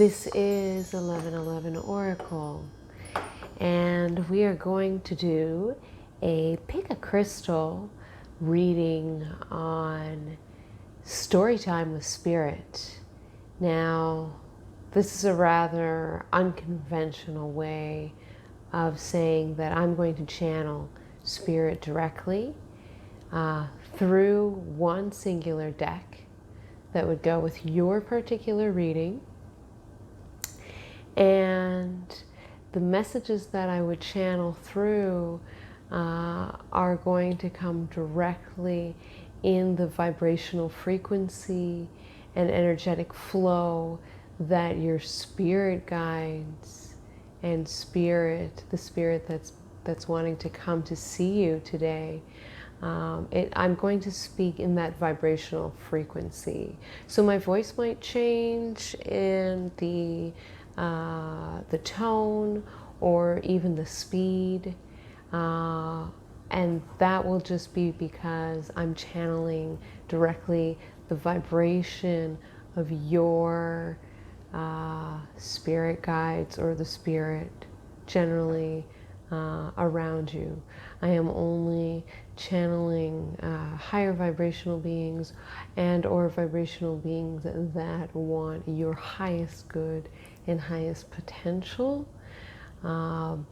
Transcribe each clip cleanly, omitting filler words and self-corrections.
This is 1111 Oracle, and we are going to do a pick a crystal reading on story time with spirit. Now, this is a rather unconventional way of saying that I'm going to channel spirit directly through one singular deck that would go with your particular reading. And the messages that I would channel through are going to come directly in the vibrational frequency and energetic flow that your spirit guides and the spirit that's wanting to come to see you today. I'm going to speak in that vibrational frequency. So my voice might change in the tone or even the speed. And that will just be because I'm channeling directly the vibration of your spirit guides or the spirit generally around you. I am only channeling higher vibrational beings and or vibrational beings that want your highest good and highest potential. So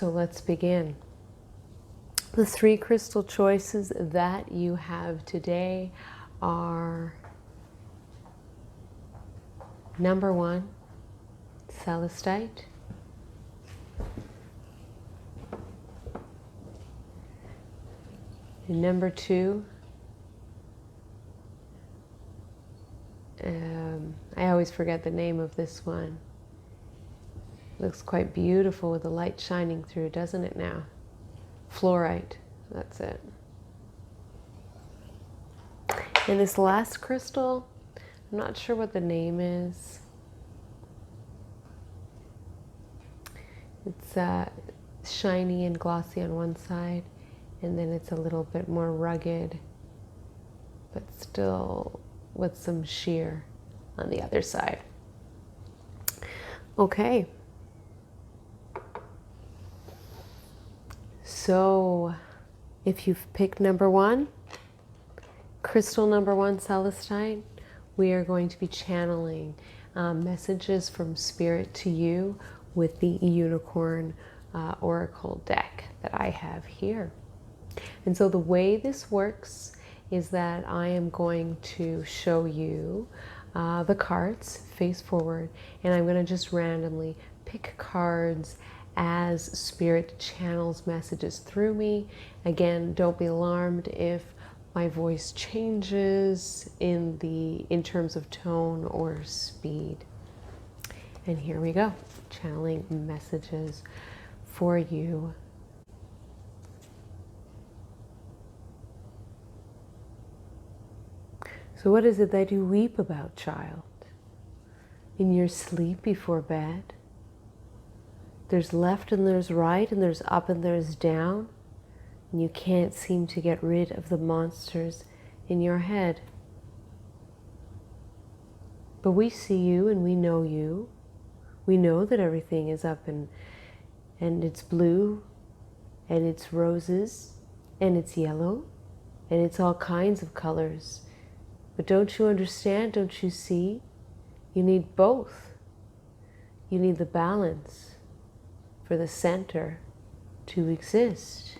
let's begin. The three crystal choices that you have today are: number 1, celestite. And number 2, I always forget the name of this one. Looks quite beautiful with the light shining through, doesn't it now? Fluorite, that's it. And this last crystal, I'm not sure what the name is. It's shiny and glossy on one side, and then it's a little bit more rugged, but still with some sheer on the other side. Okay. So if you've picked number 1, crystal number 1, celestite, we are going to be channeling messages from spirit to you with the unicorn oracle deck that I have here. And so the way this works is that I am going to show you the cards face forward, and I'm going to just randomly pick cards as spirit channels messages through me. Again, don't be alarmed if my voice changes in terms of tone or speed. And here we go, channeling messages for you. So what is it that you weep about, child? In your sleep before bed? There's left and there's right, and there's up and there's down, and you can't seem to get rid of the monsters in your head. But we see you and we know you. We know that everything is up and it's blue, and it's roses, and it's yellow, and it's all kinds of colors. But don't you understand? Don't you see? You need both. You need the balance for the center to exist.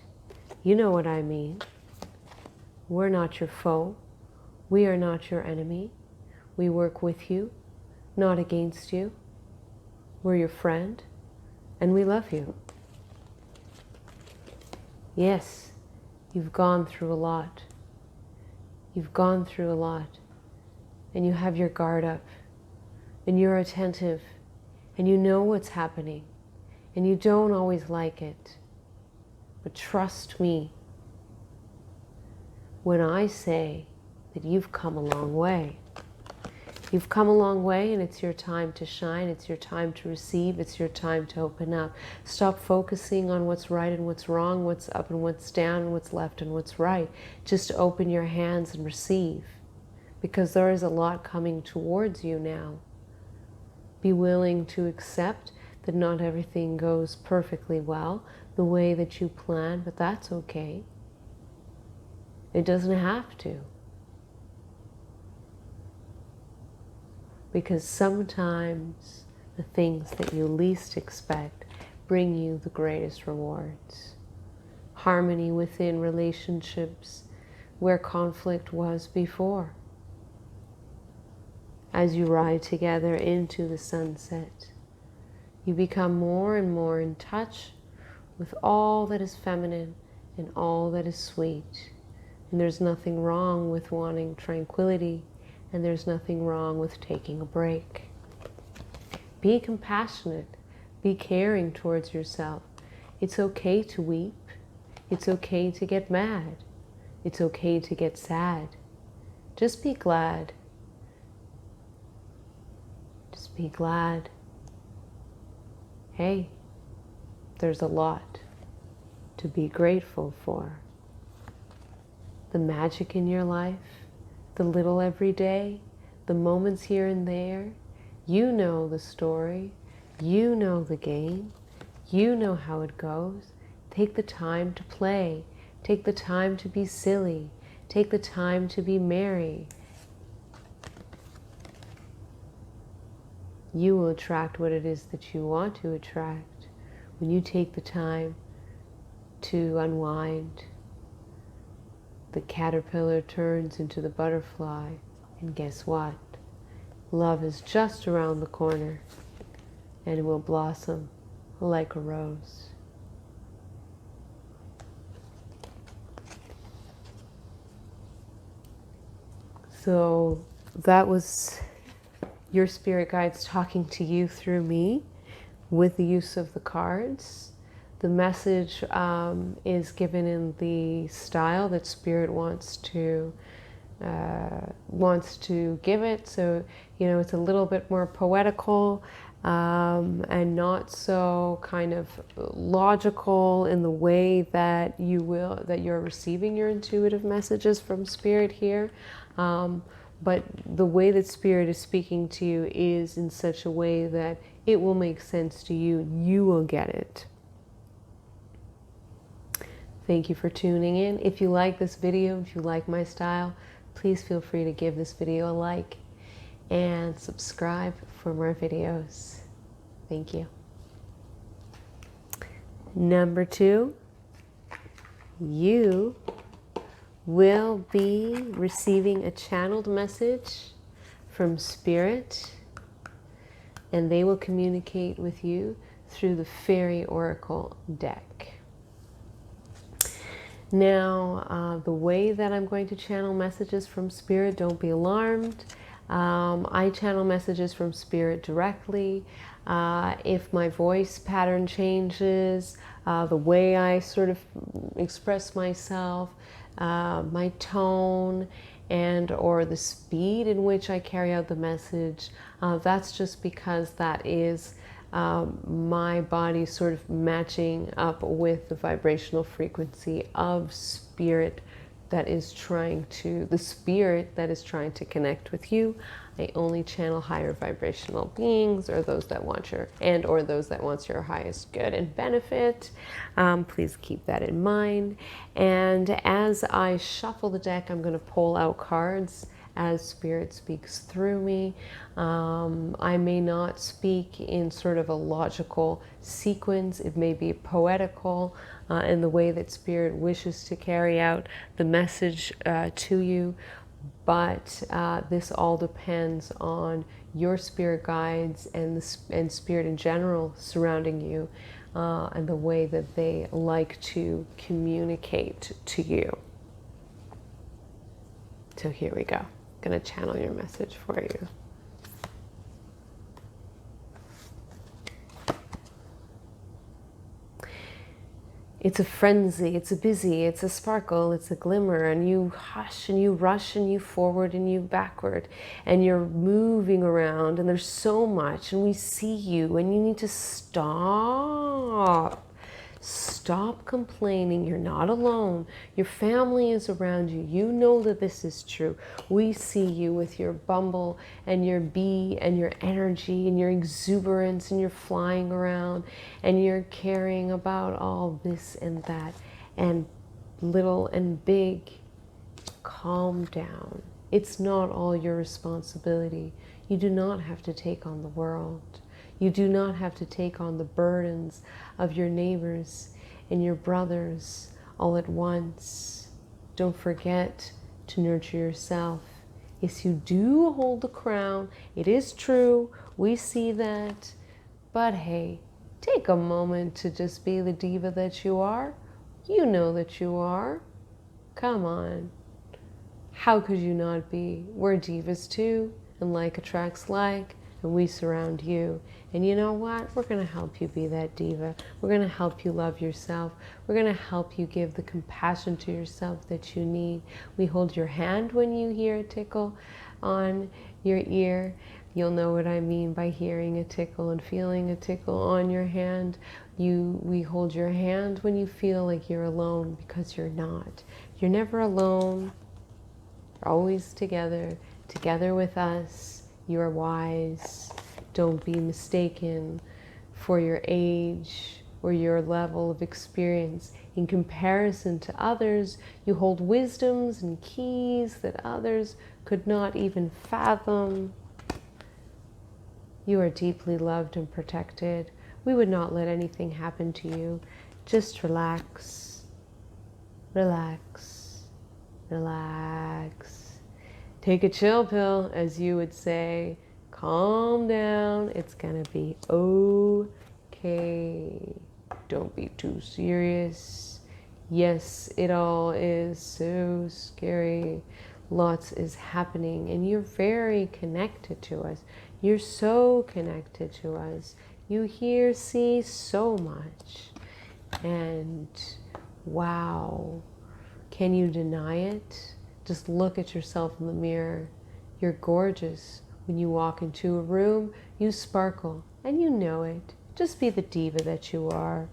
You know what I mean. We're not your foe. We are not your enemy. We work with you, not against you. We're your friend, and we love you. Yes, you've gone through a lot. You've gone through a lot, and you have your guard up, and you're attentive, and you know what's happening. And you don't always like it. But trust me when I say that you've come a long way. You've come a long way, and it's your time to shine. It's your time to receive. It's your time to open up. Stop focusing on what's right and what's wrong, what's up and what's down, and what's left and what's right. Just open your hands and receive. because there is a lot coming towards you now. Be willing to accept that not everything goes perfectly well the way that you plan, but that's okay. It doesn't have to. Because sometimes the things that you least expect bring you the greatest rewards. Harmony within relationships where conflict was before. As you ride together into the sunset, you become more and more in touch with all that is feminine and all that is sweet. And there's nothing wrong with wanting tranquility, and there's nothing wrong with taking a break. Be compassionate. Be caring towards yourself. It's okay to weep. It's okay to get mad. It's okay to get sad. Just be glad. Just be glad. Hey, there's a lot to be grateful for. The magic in your life, the little every day, the moments here and there. You know the story. You know the game. You know how it goes. Take the time to play. Take the time to be silly. Take the time to be merry. You will attract what it is that you want to attract when you take the time to unwind. The caterpillar turns into the butterfly, and guess what? Love is just around the corner, and it will blossom like a rose. So that was your spirit guides talking to you through me with the use of the cards. The message is given in the style that Spirit wants to give it. So, you know, it's a little bit more poetical and not so kind of logical in the way that you're receiving your intuitive messages from Spirit here. But the way that Spirit is speaking to you is in such a way that it will make sense to you. You will get it. Thank you for tuning in. If you like this video, if you like my style, please feel free to give this video a like and subscribe for more videos. Thank you. Number 2, you will be receiving a channeled message from Spirit, and they will communicate with you through the Faery Oracle deck. Now, the way that I'm going to channel messages from Spirit, don't be alarmed. I channel messages from Spirit directly. If my voice pattern changes, the way I sort of express myself, my tone, and or the speed in which I carry out the message, that's just because that is my body sort of matching up with the vibrational frequency of Spirit that is trying to, the Spirit that is trying to connect with you. I only channel higher vibrational beings, or those that want your, and or those that want your highest good and benefit. Please keep that in mind. And as I shuffle the deck, I'm going to pull out cards as Spirit speaks through me. I may not speak in sort of a logical sequence. It may be poetical in the way that Spirit wishes to carry out the message to you. But this all depends on your spirit guides and Spirit in general surrounding you, and the way that they like to communicate to you. So here we go. I'm going to channel your message for you. It's a frenzy, it's a busy, it's a sparkle, it's a glimmer, and you hush and you rush and you forward and you backward, and you're moving around, and there's so much, and we see you, and you need to stop. Stop complaining. You're not alone. Your family is around you. You know that this is true. We see you with your bumble and your bee and your energy and your exuberance, and you're flying around and you're caring about all this and that and little and big. Calm down. It's not all your responsibility. You do not have to take on the world. You do not have to take on the burdens of your neighbors and your brothers all at once. Don't forget to nurture yourself. Yes, you do hold the crown. It is true. We see that. But hey, take a moment to just be the diva that you are. You know that you are. Come on. How could you not be? We're divas too, and like attracts like, and we surround you. And you know what? We're going to help you be that diva. We're going to help you love yourself. We're going to help you give the compassion to yourself that you need. We hold your hand when you hear a tickle on your ear. You'll know what I mean by hearing a tickle and feeling a tickle on your hand. We hold your hand when you feel like you're alone, because you're not. You're never alone. You're always together with us. You are wise. Don't be mistaken for your age or your level of experience. In comparison to others, you hold wisdoms and keys that others could not even fathom. You are deeply loved and protected. We would not let anything happen to you. Just relax, relax, relax. Take a chill pill, as you would say. Calm down. It's gonna be okay. Don't be too serious. Yes, it all is so scary. Lots is happening, and you're very connected to us. You're so connected to us. You hear, see so much. And wow, can you deny it? Just look at yourself in the mirror. You're gorgeous. When you walk into a room, you sparkle, and you know it. Just be the diva that you are,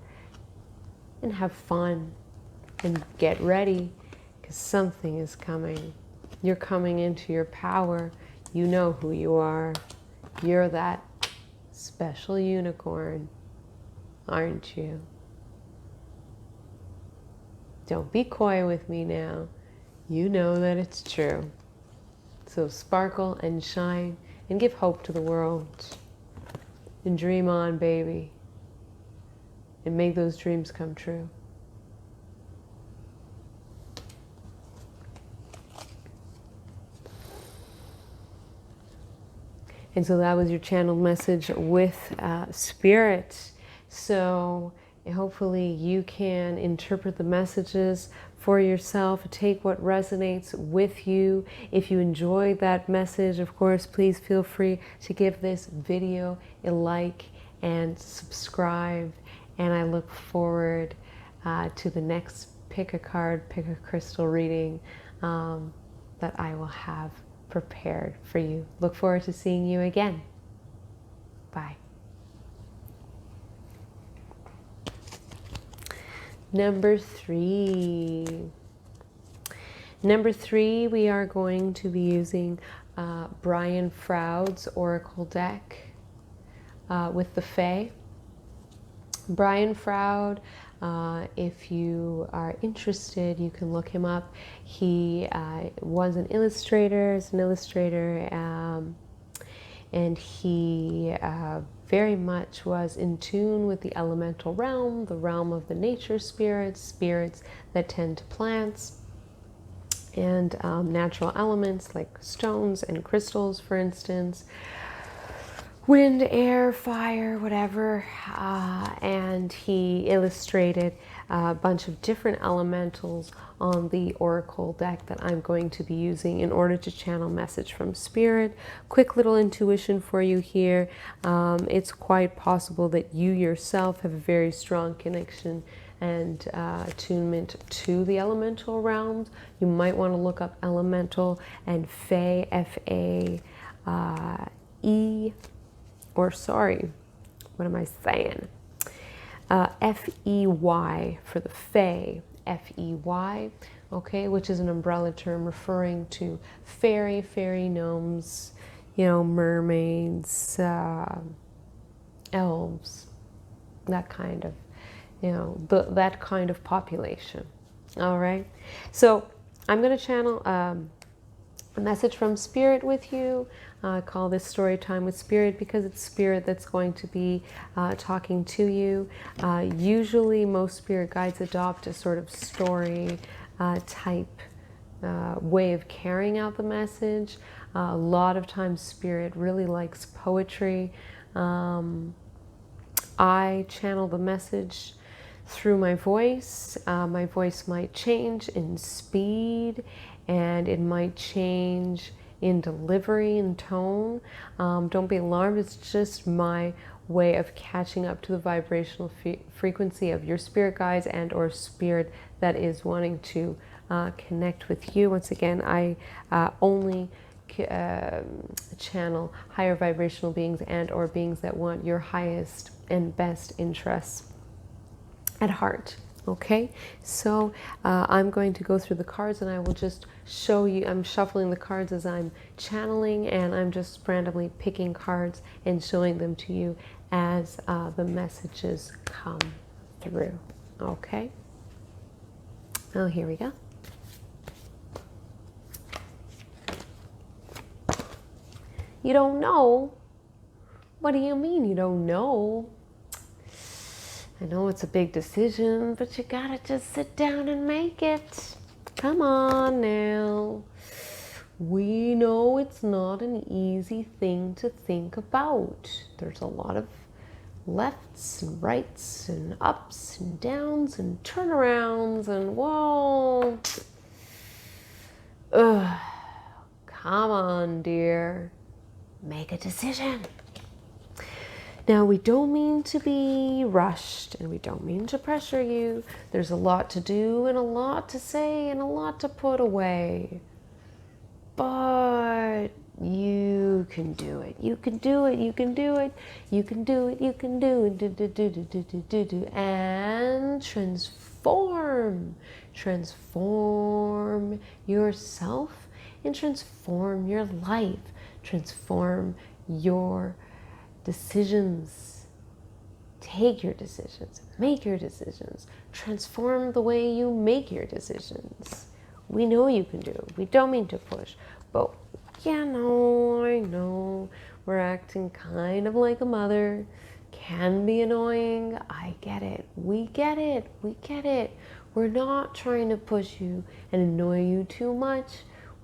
and have fun, and get ready, because something is coming. You're coming into your power. You know who you are. You're that special unicorn, aren't you? Don't be coy with me now. You know that it's true. So sparkle and shine and give hope to the world. And dream on, baby. And make those dreams come true. And so that was your channeled message with Spirit. So hopefully you can interpret the messages for yourself, take what resonates with you. If you enjoyed that message, of course, please feel free to give this video a like and subscribe. And I look forward to the next pick a card, pick a crystal reading that I will have prepared for you. Look forward to seeing you again. Bye. Number three, we are going to be using Brian Froud's Oracle deck with the Fae. Brian Froud, if you are interested, you can look him up. He was an illustrator, and he very much was in tune with the elemental realm, the realm of the nature spirits, spirits that tend to plants, and natural elements like stones and crystals, for instance. Wind, air, fire, whatever, and he illustrated a bunch of different elementals on the Oracle deck that I'm going to be using in order to channel message from Spirit. Quick little intuition for you here. It's quite possible that you yourself have a very strong connection and attunement to the elemental realms. You might want to look up elemental and Fae, F-A-E, or sorry, what am I saying? F-E-Y for the Fae, F-E-Y, okay, which is an umbrella term referring to fairy gnomes, you know, mermaids, elves, that kind of, you know, that kind of population. All right. So I'm going to channel a message from Spirit with you. I call this Story Time with Spirit because it's Spirit that's going to be talking to you. Usually most Spirit guides adopt a sort of story type way of carrying out the message. A lot of times Spirit really likes poetry. I channel the message through my voice. My voice might change in speed, and it might change in delivery and tone. Don't be alarmed, it's just my way of catching up to the vibrational frequency of your spirit guides and or spirit that is wanting to connect with you. Once again, I only channel higher vibrational beings and or beings that want your highest and best interests at heart. Okay, so I'm going to go through the cards and I will just show you. I'm shuffling the cards as I'm channeling, and I'm just randomly picking cards and showing them to you as the messages come through. Okay, oh, here we go. You don't know? What do you mean you don't know? I know it's a big decision, but you gotta just sit down and make it. Come on now. We know it's not an easy thing to think about. There's a lot of lefts and rights and ups and downs and turnarounds and whoa. Ugh. Come on, dear. Make a decision. Now, we don't mean to be rushed and we don't mean to pressure you. There's a lot to do and a lot to say and a lot to put away. But you can do it. You can do it. You can do it. You can do it. You can do it. Do. And transform. Transform yourself and transform your life. Transform your decisions. Take your decisions. Make your decisions. Transform the way you make your decisions. We know you can do it. We don't mean to push. But, yeah, no, I know we're acting kind of like a mother. Can be annoying. I get it. We get it. We get it. We're not trying to push you and annoy you too much.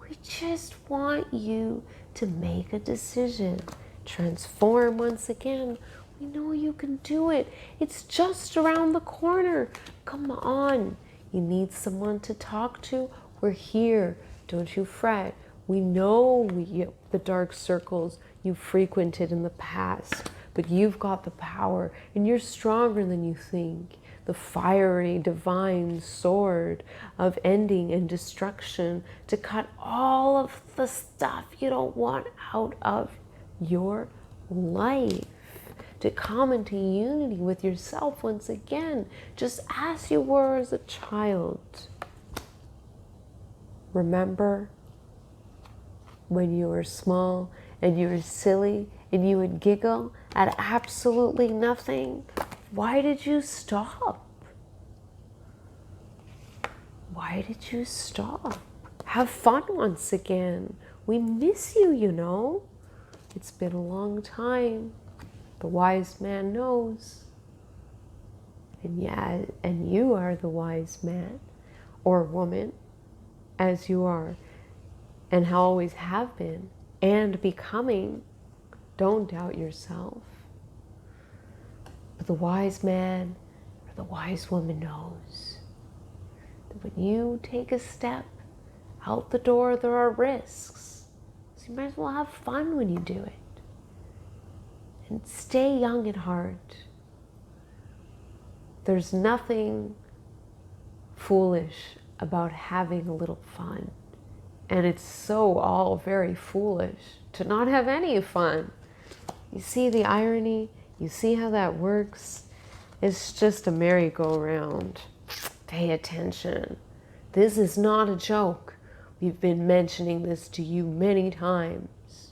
We just want you to make a decision. Transform once again. We know you can do it. It's just around the corner. Come on. You need someone to talk to? We're here. Don't you fret. We know the dark circles you frequented in the past, but you've got the power and you're stronger than you think. The fiery divine sword of ending and destruction to cut all of the stuff you don't want out of your life, to come into unity with yourself once again, just as you were as a child. Remember when you were small and you were silly and you would giggle at absolutely nothing? Why did you stop? Why did you stop? Have fun once again. We miss you, you know. It's been a long time. The wise man knows. And yeah, and you are the wise man or woman, as you are and always have been and becoming. Don't doubt yourself. But the wise man or the wise woman knows that when you take a step out the door, there are risks. So you might as well have fun when you do it. And stay young at heart. There's nothing foolish about having a little fun. And it's so all very foolish to not have any fun. You see the irony? You see how that works? It's just a merry-go-round. Pay attention. This is not a joke. We've been mentioning this to you many times.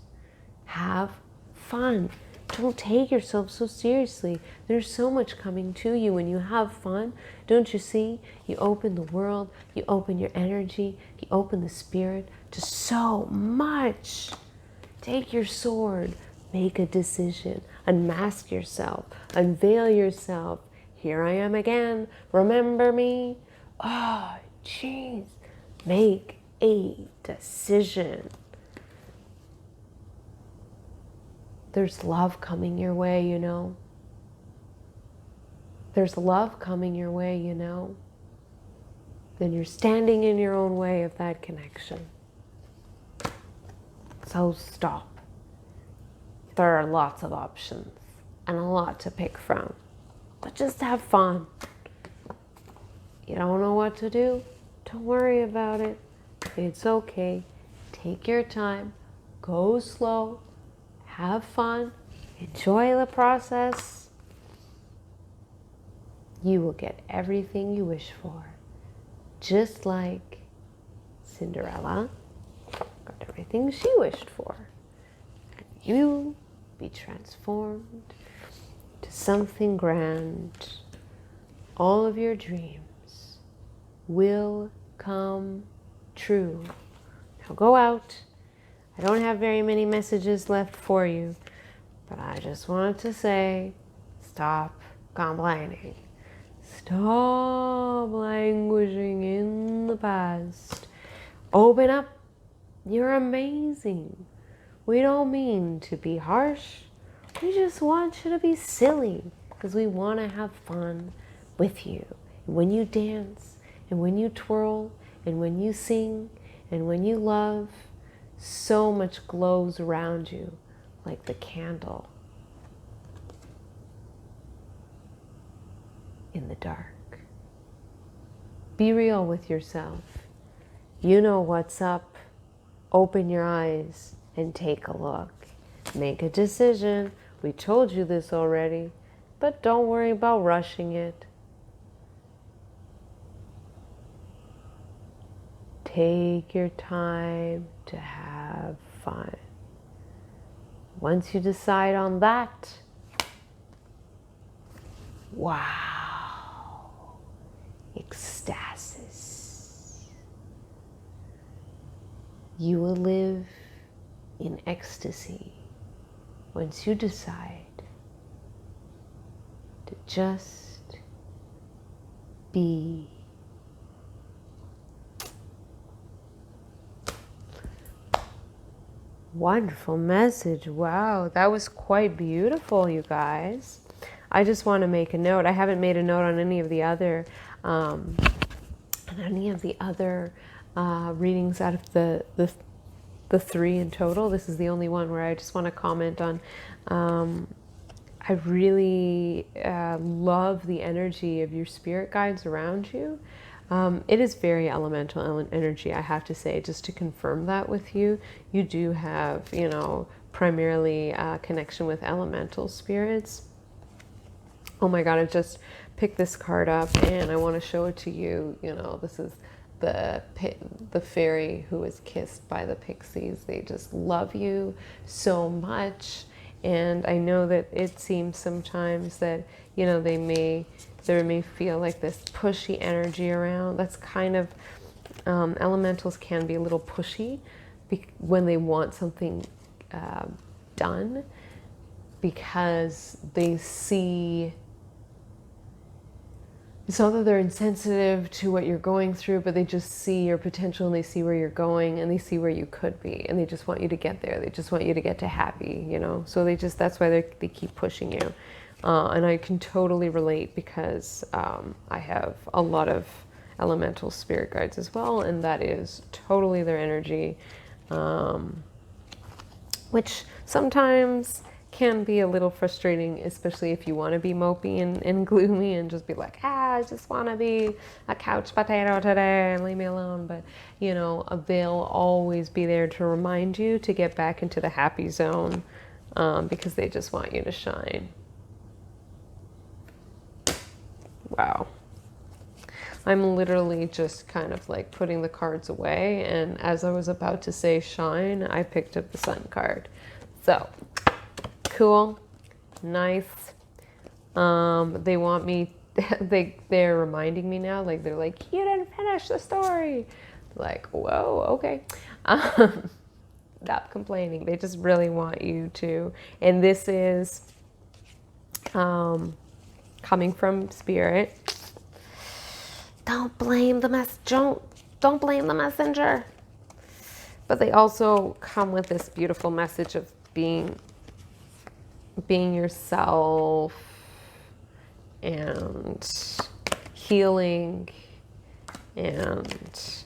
Have fun. Don't take yourself so seriously. There's so much coming to you when you have fun. Don't you see? You open the world, you open your energy, you open the spirit to so much. Take your sword, make a decision, unmask yourself, unveil yourself. Here I am again. Remember me? Oh, jeez. Make a decision. There's love coming your way, you know. There's love coming your way, you know. Then you're standing in your own way of that connection. So stop. There are lots of options and a lot to pick from. But just have fun. You don't know what to do? Don't worry about it. It's okay. Take your time. Go slow. Have fun, enjoy the process. You will get everything you wish for. Just like Cinderella got everything she wished for. And you be transformed to something grand. All of your dreams will come true. Now go out. I don't have very many messages left for you, but I just wanted to say, stop complaining. Stop languishing in the past. Open up. You're amazing. We don't mean to be harsh. We just want you to be silly because we want to have fun with you. And when you dance, and when you twirl, and when you sing, and when you love, so much glows around you like the candle in the dark. Be real with yourself. You know what's up. Open your eyes and take a look. Make a decision. We told you this already, but don't worry about rushing it. Take your time to have fun. Once you decide on that, wow, ecstasis. You will live in ecstasy once you decide to just be. Wonderful message. Wow, that was quite beautiful, you guys. I just want to make a note. I haven't made a note on any of the other readings out of the three in total. This is the only one where I just want to comment on. I really love the energy of your spirit guides around you. It is very elemental energy, I have to say, just to confirm that with you. You do have, you know, primarily connection with elemental spirits. Oh my God, I just picked this card up and I want to show it to you. You know, this is the fairy who was kissed by the pixies. They just love you so much. And I know that it seems sometimes that, you know, there may feel like this pushy energy around. That's kind of, elementals can be a little pushy when they want something done, because they see, it's not that they're insensitive to what you're going through, but they just see your potential and they see where you're going and they see where you could be, and they just want you to get there. They just want you to get to happy, you know? So that's why they keep pushing you. And I can totally relate because I have a lot of elemental spirit guides as well, and that is totally their energy, which sometimes can be a little frustrating, especially if you want to be mopey and gloomy and just be like, I just want to be a couch potato today and leave me alone. But, you know, they'll always be there to remind you to get back into the happy zone, because they just want you to shine. Wow. I'm literally just kind of like putting the cards away, and as I was about to say shine, I picked up the Sun card. So, cool, nice. They want me, they're reminding me now, like they're like, you didn't finish the story. Like, whoa, okay. Stop complaining. They just really want you to, and this is coming from Spirit. Don't blame the don't blame the messenger. But they also come with this beautiful message of being yourself and healing and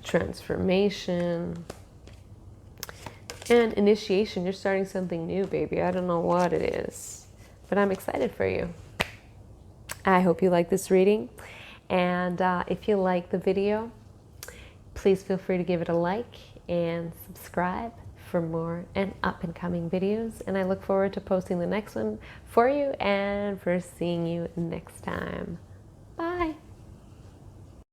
transformation and initiation. You're starting something new, baby. I don't know what it is, but I'm excited for you. I hope you like this reading. And if you like the video, please feel free to give it a like and subscribe for more and up and coming videos. And I look forward to posting the next one for you and for seeing you next time.